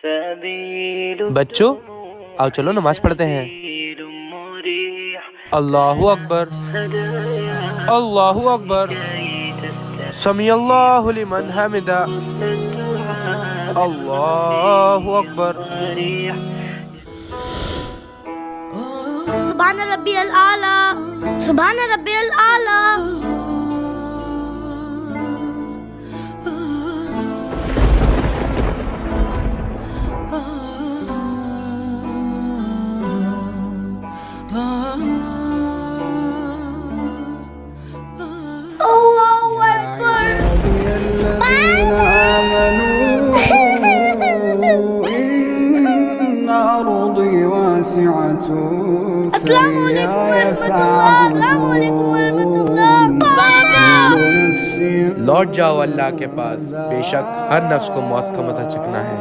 بچوں آؤ چلو نماز پڑھتے ہیں۔ اللہ اکبر اللہ اکبر سمیع اللہ لمن حمدہ اللہ اکبر۔ سبحان ربی العالی سبحان ربی العالی۔ السلام علیکم ورحمۃ اللہ۔ لوٹ جاؤ اللہ کے پاس، بے شک ہر نفس کو موت کا مزہ چکھنا ہے۔